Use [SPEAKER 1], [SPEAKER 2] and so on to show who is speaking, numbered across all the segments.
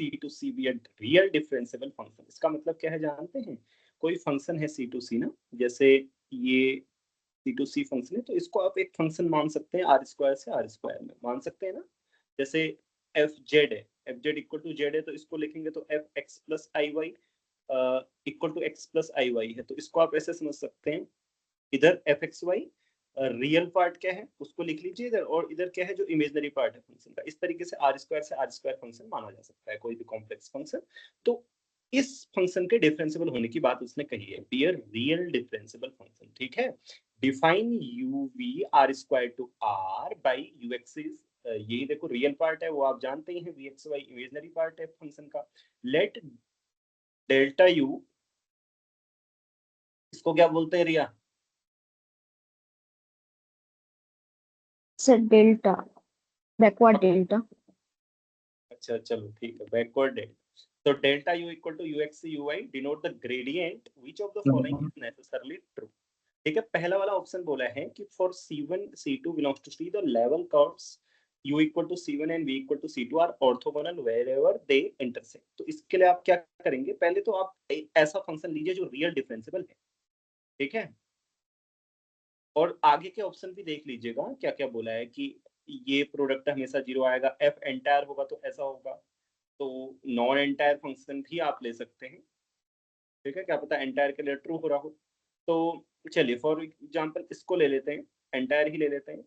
[SPEAKER 1] C2C be a real differentiable function? इसका मतलब क्या है जानते हैं? कोई फंक्शन है C2C ना, जैसे ये C2C फंक्शन है, तो इसको आप एक फंक्शन मान सकते हैं R स्क्वायर से R स्क्वायर में मान सकते हैं ना। जैसे fz है, fz इक्वल टू z है, तो इसको लिखेंगे तो fx plus iy equal to x plus iy है, तो इसको आप ऐसे समझ सकते हैं, इधर fxy रियल पार्ट क्या है उसको लिख लीजिए इधर, और इधर क्या है जो इमेजिनरी पार्ट है फंक्शन का। इस तरीके से आर स्क्वायर फंक्शन माना जा सकता है कोई भी कॉम्प्लेक्स फंक्शन। तो इस फंक्शन के डिफरेंशिएबल होने की बात उसने कही है, be a real differentiable function, ठीक है। Define U V R square to R by U X is, यही देखो रियल पार्ट है वो आप जानते ही हैं, v x y imaginary part है फंक्शन का। लेट डेल्टा यू, इसको क्या बोलते हैं Riya?
[SPEAKER 2] Sir delta, backward delta.
[SPEAKER 1] अच्छा चलो ठीक है, बैकवर्ड डेल्टा। तो delta u equal to u x you y denote the gradient which of the following is necessarily true. ठीक है, पहला वाला ऑप्शन बोला है कि for C1 C2 belongs to C, the level curves u equal to C1 and v equal to C2 are orthogonal wherever they intersect. तो इसके लिए आप क्या करेंगे, पहले तो आप ऐसा फंक्शन लीजिए जो रियल डिफरेंशिएबल है, ठीक है। और आगे के ऑप्शन भी देख लीजिएगा क्या क्या बोला है कि ये प्रोडक्ट हमेशा जीरो आएगा, एफ एंटायर होगा तो ऐसा होगा, तो नॉन एंटायर फंक्शन भी आप ले सकते हैं, ठीक है, क्या पता एंटायर के लिए ट्रू हो रहा हो। तो चलिए फॉर एग्जांपल इसको ले लेते हैं, एंटायर ही ले लेते हैं,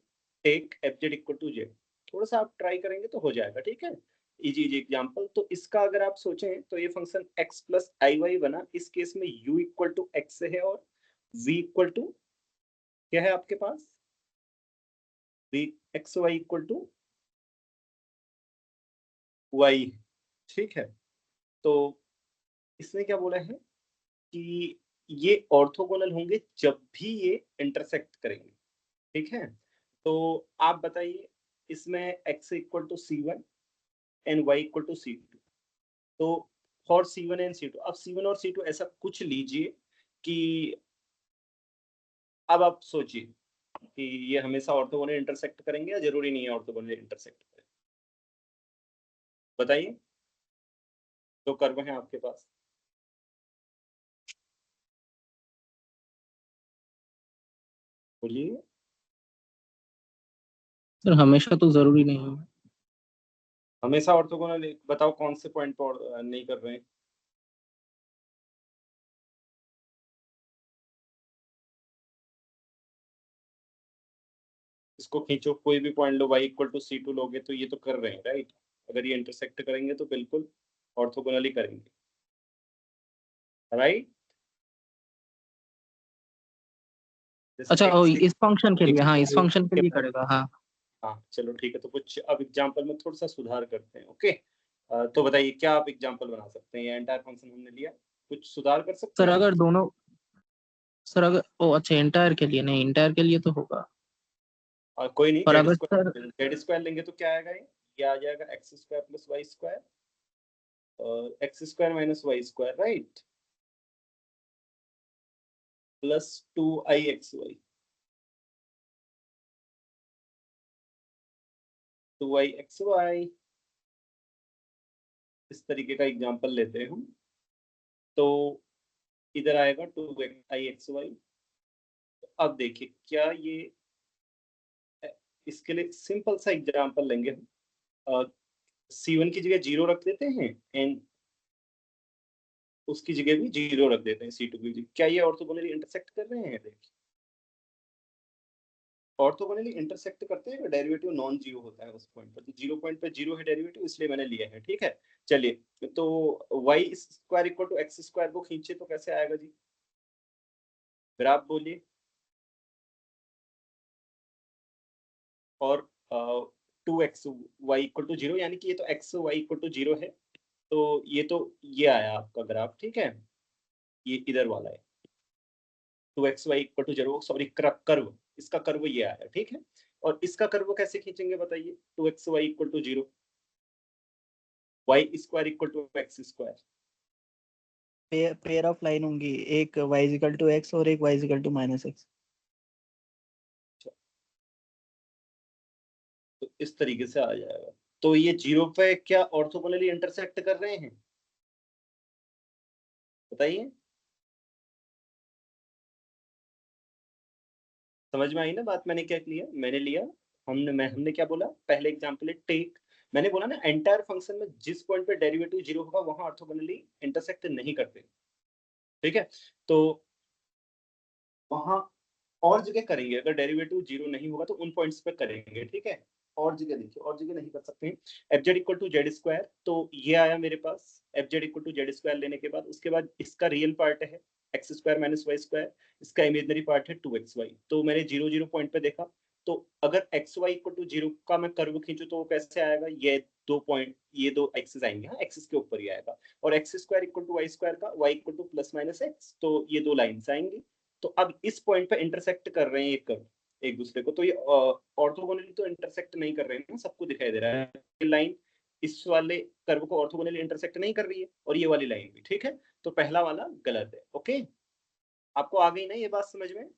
[SPEAKER 1] take F Z equal to Z, थोड़ा सा आप ट्राई करेंगे तो हो जाएगा, ठीक है। इजी इजी एग्जांपल, तो इसका अगर आप सोचें तो ये फंक्शन x प्लस आई वाई बना, इस केस में u इक्वल टू एक्स है और v इक्वल टू क्या है आपके पास, v X Y equal to y, ठीक है। तो इसने क्या बोला है कि ये ऑर्थोगोनल होंगे जब भी ये इंटरसेक्ट करेंगे, ठीक है। तो आप बताइए इसमें x equal to C1 and y equal to C2, तो फॉर C1 एंड C2, अब C1 और C2 ऐसा कुछ लीजिए कि अब आप सोचिए कि ये हमेशा ऑर्थोगोनल इंटरसेक्ट करेंगे या जरूरी नहीं है ऑर्थोगोनल इंटरसेक्ट करें, बताइए जो कर्व है आपके पास। बोलिए।
[SPEAKER 3] सर हमेशा तो जरूरी नहीं है।
[SPEAKER 1] हमेशा ऑर्थोगोनल, बताओ कौन से पॉइंट पर नहीं कर रहे हैं। इसको खींचो, कोई भी पॉइंट लो, y इक्वल टू C2 लोगे तो ये तो कर रहे हैं राइट, अगर ये इंटरसेक्ट करेंगे तो बिल्कुल ऑर्थोगोनली करेंगे, राइट।
[SPEAKER 3] अच्छा
[SPEAKER 1] जैसे
[SPEAKER 3] इस फंक्शन के लिए, हाँ इस फंक्शन के लिए
[SPEAKER 1] x,
[SPEAKER 3] करेगा, हाँ।
[SPEAKER 1] हाँ चलो ठीक है, तो कुछ अब एग्जांपल में थोड़ा सा सुधार करते हैं, ओके। तो बताइए क्या आप एग्जांपल बना सकते हैं, ये एंटायर फंक्शन हमने लिया, कुछ सुधार कर सकते
[SPEAKER 3] सर
[SPEAKER 1] हैं।
[SPEAKER 3] अगर दोनों, सर अगर ओ अच्छा इंटायर के लिए नहीं, इंटायर के लिए तो होगा,
[SPEAKER 1] और कोई नहीं,
[SPEAKER 3] पर अगर सर
[SPEAKER 1] जेड स्क्वायर लेंगे तो क्या आएगा, ये आ जाएगा x square plus Y square, और x square minus Y square right, plus 2i xy, 2i xy, इस तरीके का एग्जांपल लेते हैं हम। तो इधर आएगा 2i xy। अब देखिए क्या ये, इसके लिए सिंपल सा एग्जांपल लेंगे हम, C1 की जगह 0 रख देते हैं एंड उसकी जगह भी 0 रख देते हैं C2 की जगह, क्या ये ऑर्थोगोनली इंटरसेक्ट कर रहे हैं, देखिए ऑर्थोगोनली इंटरसेक्ट करते हैं, डेरिवेटिव नॉन जीरो होता है उस पॉइंट पर, तो 0 पॉइंट पर 0 है डेरिवेटिव, इसलिए मैंने लिया है, ठीक है। चलिए तो Y square equal to X square को खींचे तो कैसे आएगा जी, फिर आप बोलिए। और 2xy इक्वल टू 0, यानी कि ये तो xy इक्वल टू 0 है, तो ये आया आपका ग्राफ, ठीक है, ये इधर वाला है 2xy equal to 0, sorry curve, इसका कर्व ये आया, ठीक है। और इसका कर्व कैसे खींचेंगे बताइए, 2xy equal to 0, Y square equal to X square,
[SPEAKER 4] pair of line होंगी, एक y इक्वल टू x और एक y equal to minus x।
[SPEAKER 1] तो इस तरीके से आ जाएगा, तो ये 0 पे क्या ऑर्थोगोनली इंटरसेक्ट कर रहे हैं, बताइए। समझ में आई ना बात, मैंने क्या लिया, मैंने लिया, हमने क्या बोला पहले एग्जांपल है टेक, मैंने बोला ना एंटायर फंक्शन में जिस पॉइंट पे डेरिवेटिव 0 होगा वहां ऑर्थोगोनली इंटरसेक्ट नहीं करते, ठीक है। तो वहां और जगह करेंगे, अगर डेरिवेटिव 0 नहीं होगा तो उन पॉइंट्स पे करेंगे, ठीक है। और जगह देखिए, और जगह नहीं कर सकते हैं। F Z equal to z square, तो ये आया मेरे पास f Z equal to z square लेने के बाद उसके बाद इसका रियल पार्ट है x square minus Y square, इसका इमेजनरी पार्ट है 2xy। तो मैंने 0 0 पॉइंट पे देखा, तो अगर एक्स वाई इक्वल टू 0 का मैं कर्व खींचू तो वो कैसे आएगा, ये 2 पॉइंट, ये 2 एक्सिस आएंगे, हाँ एक्सिस के ऊपर ही आएगा। और x square equal to y square का y equal to plus minus x, तो ये 2 लाइन्स आएंगी। तो अब इस पॉइंट पे इंटरसेक्ट कर रहे हैं एक कर्व एक दूसरे को, तो ये ऑर्थोगोनली तो इंटरसेक्ट नहीं कर रहे हैं ना, सबको दिखाई दे रहा है ये लाइन इस वाले कर्व को ऑर्थोगोनली इंटरसेक्ट नहीं कर रही है, और ये वाली लाइन भी, ठीक है। तो पहला वाला गलत है, ओके। आपको आ गई ना ये बात समझ में,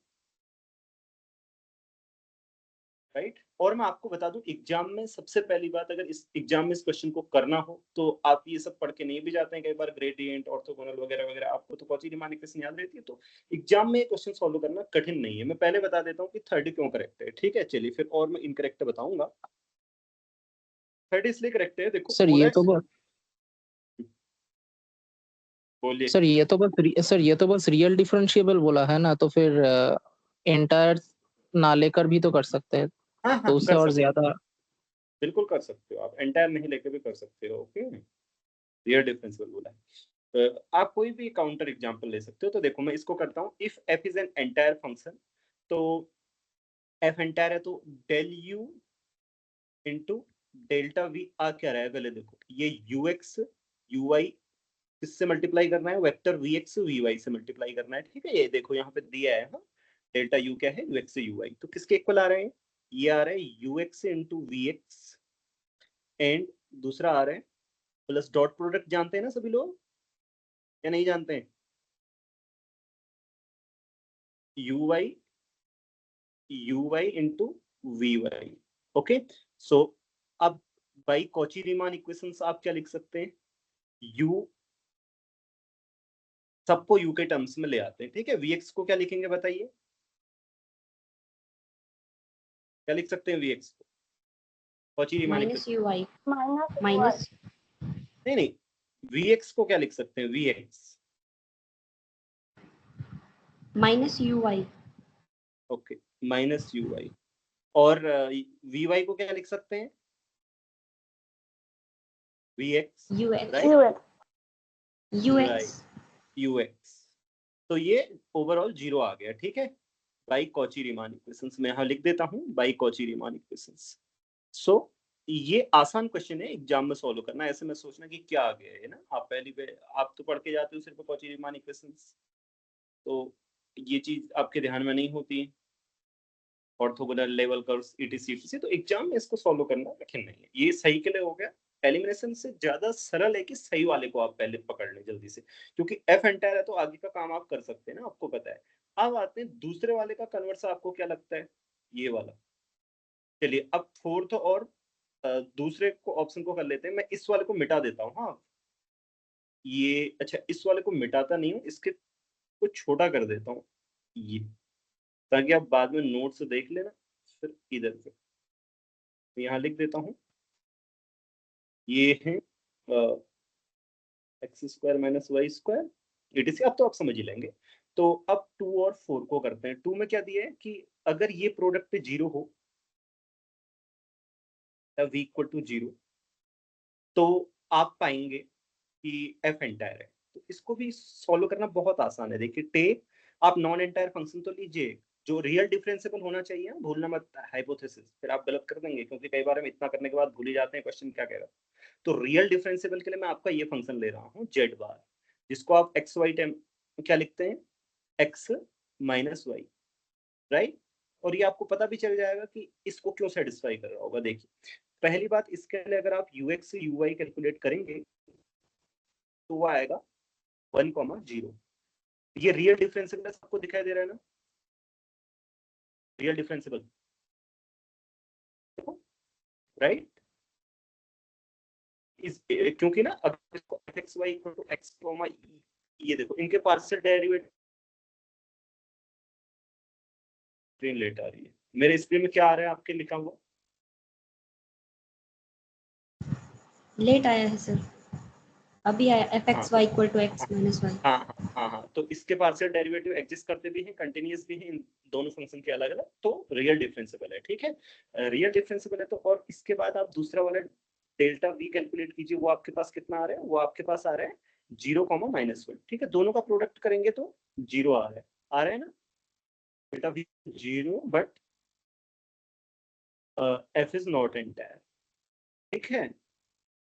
[SPEAKER 1] राइट। और मैं आपको बता दूं एग्जाम में सबसे पहली बात, अगर इस एग्जाम में इस क्वेश्चन को करना हो तो आप ये सब पढ़ के नहीं भी जाते हैं कई बार, ग्रेडियंट ऑर्थोगोनल वगैरह वगैरह, आपको तो कॉची-रीमान इक्वेशन याद रहती है, तो एग्जाम में क्वेश्चन सॉल्व करना कठिन नहीं है। मैं पहले बता देता हूँ कि थर्ड क्यों करेक्ट है, ठीक है। चलिए फिर और मैं इनकरेक्ट बताऊंगा। थर्ड इसलिए करेक्ट है, देखो
[SPEAKER 3] सर
[SPEAKER 1] बोला
[SPEAKER 3] ये
[SPEAKER 1] है,
[SPEAKER 3] तो बस
[SPEAKER 1] बोलिए।
[SPEAKER 3] सर ये तो बस रियल डिफरेंशिएबल बोला है ना, तो फिर एंटायर ना लेकर भी तो कर सकते हैं,
[SPEAKER 1] हाँ
[SPEAKER 3] तो
[SPEAKER 1] हाँ
[SPEAKER 3] उससे
[SPEAKER 1] कर
[SPEAKER 3] और
[SPEAKER 1] सकते,
[SPEAKER 3] ज्यादा।
[SPEAKER 1] बिल्कुल कर सकते हो आप, एंटायर नहीं लेके भी कर सकते हो, ओके। रियल डिफरेंशिएबल बोला है। आप कोई भी काउंटर एग्जांपल ले सकते हो। तो देखो मैं इसको करता हूँ, if f is an entire function, तो एफ एंटायर है तो del u into delta v आ क्या रहा है, पहले देखो ये यू एक्स यू वाई किससे मल्टीप्लाई करना है, vector v x v y से मल्टीप्लाई करना है, ठीक है। ये देखो यहाँ पे दिया है, हाँ डेल्टा यू क्या है, यू एक्स यू वाई, तो किसके इक्वल आ रहे हैं, ये आ रहा है U X into V X, and दूसरा आ रहा है प्लस डॉट प्रोडक्ट, जानते हैं ना सभी लोग या नहीं जानते हैं, u y into v y, okay. So अब बाई कॉची रीमान इक्वेशंस आप क्या लिख सकते हैं, यू सबको यू के टर्म्स में ले आते हैं, ठीक है। वीएक्स को क्या लिखेंगे बताइए, क्या लिख सकते हैं वीएक्स को, Cauchy Riemann
[SPEAKER 5] minus
[SPEAKER 1] equation,
[SPEAKER 5] U I
[SPEAKER 2] minus
[SPEAKER 5] minus
[SPEAKER 1] नहीं वीएक्स को क्या लिख सकते हैं, VX,
[SPEAKER 5] minus U I
[SPEAKER 1] okay minus U Y. और वी वाई को क्या लिख सकते हैं, VX,
[SPEAKER 5] U X
[SPEAKER 1] right,
[SPEAKER 5] U X
[SPEAKER 1] UX. तो ये ओवरऑल 0 आ गया, ठीक है, बाई कॉची रीमान इक्वेशंस। मैं यहाँ लिख देता हूँ बाई कॉची रीमान इक्वेशंस। सो ये आसान क्वेश्चन है एग्जाम में सॉल्व करना, ऐसे में सोचना कि क्या आ गया है ना, आप पहली पे आप तो पढ़ के जाते हो सिर्फ कॉची रीमान इक्वेशंस, तो ये चीज आपके ध्यान में नहीं होती है, ऑर्थोगोनल लेवल कर्व्स etc, तो एग्जाम में इसको सॉल्व करना कठिन नहीं है। ये सही के लिए हो गया, एलिमिनेशन से ज्यादा सरल है कि सही वाले को आप पहले पकड़ लें जल्दी से, क्योंकि एफ एंटायर है तो आगे का काम आप कर सकते हैं ना, आपको पता है। अब आते हैं दूसरे वाले का कन्वर्स, आपको क्या लगता है, ये वाला। चलिए अब फोर्थ और दूसरे को ऑप्शन को कर लेते हैं, मैं इस वाले को मिटा देता हूँ, हाँ ये अच्छा, इस वाले को मिटाता नहीं हूँ, इसके को छोटा कर देता हूँ ये, ताकि आप बाद में नोट से देख लेना फिर इधर से। तो यहाँ लिख देता हूँ, ये है x square minus Y square etc, अब तो आप समझ ही लेंगे। तो अब 2 और 4 को करते हैं। 2 में क्या दिया है कि अगर ये प्रोडक्ट 0 हो, v इक्वल टू 0, तो आप पाएंगे कि एफ एंटायर है। तो इसको भी सॉल्व करना बहुत आसान है। देखिए टेक, आप नॉन एंटायर फंक्शन तो लीजिए जो रियल डिफरेंशिएबल होना चाहिए, भूलना मत हाइपोथेसिस, फिर आप गलत कर देंगे, क्योंकि कई बार हम इतना करने के बाद भूल ही जाते हैं क्वेश्चन क्या कह रहा है। तो रियल डिफरेंशिएबल के लिए मैं आपका ये फंक्शन ले रहा हूँ जेड बार, जिसको आप एक्स वाई टाइम क्या लिखते हैं, एक्स माइनस वाई, राइट। और ये आपको पता भी चल जाएगा कि इसको क्यों सेटिस्फाई कर रहा होगा। देखिए पहली बात, इसके लिए अगर आप U x you Y calculate करेंगे तो वो आएगा 1,0। ये रियल डिफरेंशिएबल आपको दिखाई दे रहा है ना, रियल डिफरेंशिएबल, राइट। इस क्योंकि ना अगर इसको fxy इक्वल टू x, ये देखो इनके पार्शियल डेरिवेटिव स्क्रीन लेट आ रही है, मेरे स्क्रीन में क्या आ रहा है आपके लिखा हुआ?
[SPEAKER 5] लेट आया है सर, अभी आया एफ
[SPEAKER 1] हाँ
[SPEAKER 5] X Y equal to X minus Y.
[SPEAKER 1] हाँ, तो इसके पार्शियल डेरिवेटिव एग्जिस्ट करते भी हैं, कंटिन्यूअस भी हैं, इन दोनों फंक्शन के अलग अलग, तो रियल डिफरेंशिएबल है, ठीक है, रियल डिफरेंशिएबल है। तो और इसके बाद आप दूसरा वाला डेल्टा वी कैलकुलेट कीजिए, वो आपके पास कितना आ रहा है? वो आपके पास आ रहा है 0,-1, ठीक है, दोनों का प्रोडक्ट करेंगे तो 0 आ रहा है ना, delta we 0, but F is not entire, ठीक है,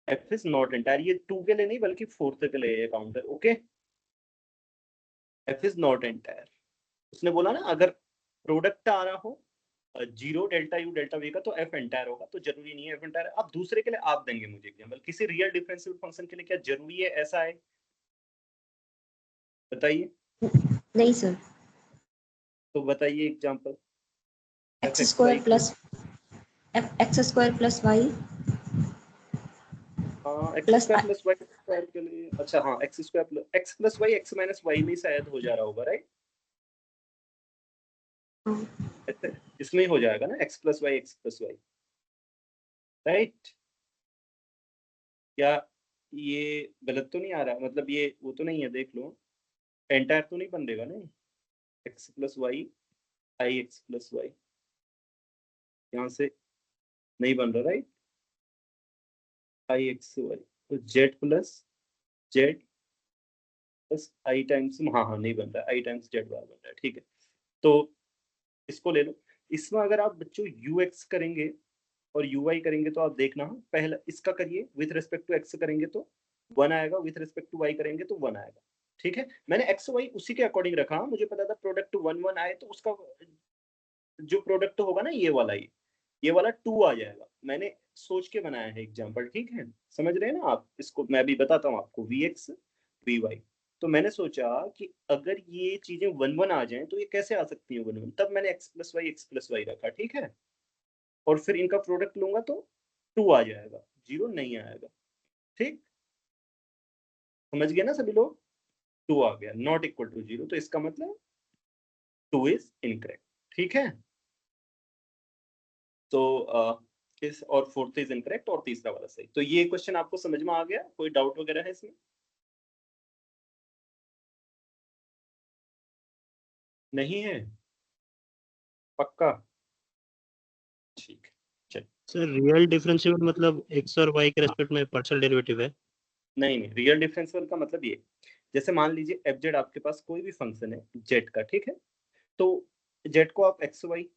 [SPEAKER 1] एफ इज नॉट एंटायर, ये 2 के लिए नहीं बल्कि 4th के लिए counter, okay, F is not entire. उसने बोला ना अगर प्रोडक्ट आ रहा हो 0 डेल्टा यू डेल्टा वी का तो एफ एंटायर होगा, तो जरूरी नहीं है एफ एंटायर। अब दूसरे के लिए आप देंगे मुझे एग्जांपल, किसी रियल डिफरेंशियल फंक्शन के लिए क्या जरूरी है ऐसा है? बताइए,
[SPEAKER 5] नहीं सर,
[SPEAKER 1] तो बताइए example.
[SPEAKER 5] X square plus X square plus Y
[SPEAKER 1] X square plus Y square के लिए, अच्छा हाँ, X square plus X plus Y X minus Y में शायद हो जा रहा होगा, राइट? इसमें हो जाएगा ना एक्स प्लस वाई, राइट? क्या ये गलत तो नहीं आ रहा? मतलब ये वो तो नहीं है, देख लो, एंटायर तो नहीं बन देगा ना एक्स प्लस वाई आई एक्स प्लस वाई, यहाँ से नहीं बन रहा, राइट? आई एक्स वाई, तो जेड प्लस जेड प्लस आई टाइम्स, हाँ नहीं बन रहा, आई टाइम्स जेड बार बन रहा है, ठीक है, तो इसको ले लो। इसमें अगर आप बच्चों यू एक्स करेंगे और यू वाई करेंगे तो आप देखना, पहला इसका करिए विथ रिस्पेक्ट टू एक्स करेंगे तो 1 आएगा, विथ रिस्पेक्ट टू वाई करेंगे तो 1 आएगा, ठीक है, मैंने एक्स वाई उसी के अकॉर्डिंग रखा, मुझे पता था प्रोडक्ट 1 आए तो उसका जो प्रोडक्ट होगा ना ये वाला, ये वाला 2 आ जाएगा, मैंने सोच के बनाया है एग्जाम्पल, ठीक है, समझ रहे हैं ना आप? इसको मैं भी बताता हूँ आपको, वी एक्स वी वाई, तो मैंने सोचा कि अगर ये चीजें 1 आ जाएं तो ये कैसे आ सकती है 1, तब मैंने एक्स प्लस वाई रखा, ठीक है, और फिर इनका प्रोडक्ट लूंगा तो 2 आ जाएगा, 0 नहीं आएगा, ठीक, समझ गए ना सभी लोग? 2 आ गया, नॉट इक्वल टू 0, तो इसका मतलब 2 इज इनकरेक्ट, ठीक है, तो इस और 4th इज इनकरेक्ट और तीसरा वाला सही। तो ये क्वेश्चन आपको समझ में आ गया? कोई डाउट वगैरह है इसमें? नहीं है? पक्का? ठीक है, चल।
[SPEAKER 6] सर रियल डिफरेंशिएबल मतलब एक्स और वाई के रेस्पेक्ट में पार्शियल डेरिवेटिव है?
[SPEAKER 1] नहीं, रियल डिफरेंशियल का मतलब ये, जैसे मान लीजिए एफ जेड आपके पास कोई भी फंक्शन है जेड का, ठीक है, तो जेड को आप एक्स वाई,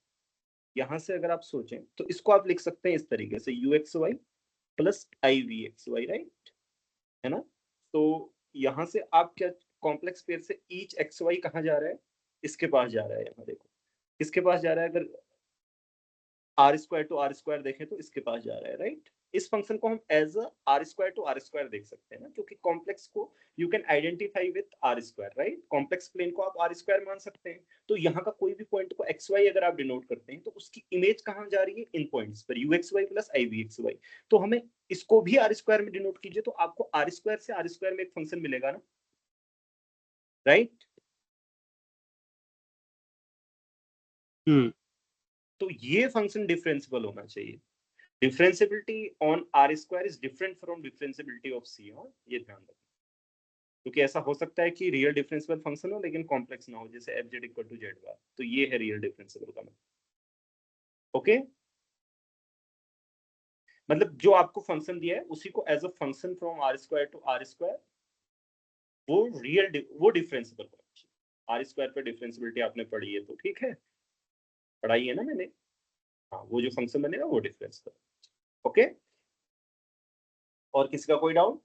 [SPEAKER 1] यहाँ से अगर आप सोचें तो इसको आप लिख सकते हैं इस तरीके से, u x y plus i v x y, right, है ना? तो यहाँ से आप क्या, कॉम्प्लेक्स पेयर से ईच एक्स वाई कहाँ जा रहा है? इसके पास जा रहा है, यहाँ देखो किसके पास जा रहा है, अगर R square to R square देखें तो इसके पास जा रहा है, राइट? इस फंक्शन को हम as R square to R square देख सकते हैं ना, क्योंकि कॉम्प्लेक्स को you can identify with R square, right? Complex plane को आप आर स्क्वायर मान सकते हैं, तो यहाँ का कोई भी पॉइंट को एक्स वाई अगर आप डिनोट करते हैं तो उसकी इमेज कहाँ जा रही है? इन पॉइंट्स पर, u x y plus i v x y, तो हमें इसको भी आर स्क्वायर में डिनोट कीजिए तो आपको आर स्क्वायर से आर स्क्वायर में एक फंक्शन मिलेगा ना, राइट? तो ये फंक्शन डिफरेंशिएबल होना चाहिए। Differentiability on R square is different from differentiability of C, ये ध्यान रखना, क्योंकि ऐसा हो सकता है कि रियल डिफरेंशिएबल फंक्शन हो लेकिन कॉम्प्लेक्स ना हो, जैसे f Z equal to z bar, तो ये है रियल डिफरेंशिएबल का मतलब, ओके? मतलब जो आपको फंक्शन दिया है उसी को as a function from R square to R square, वो डिफरेंशिएबल होना चाहिए। आर स्क्वायर पे डिफरेंशिएबिलिटी आपने पढ़ी है तो ठीक है, पढ़ाई है ना मैंने, हाँ, वो जो फंक्शन बनेगा वो डिफरेंशिएबल, ओके? और किसी का कोई डाउट?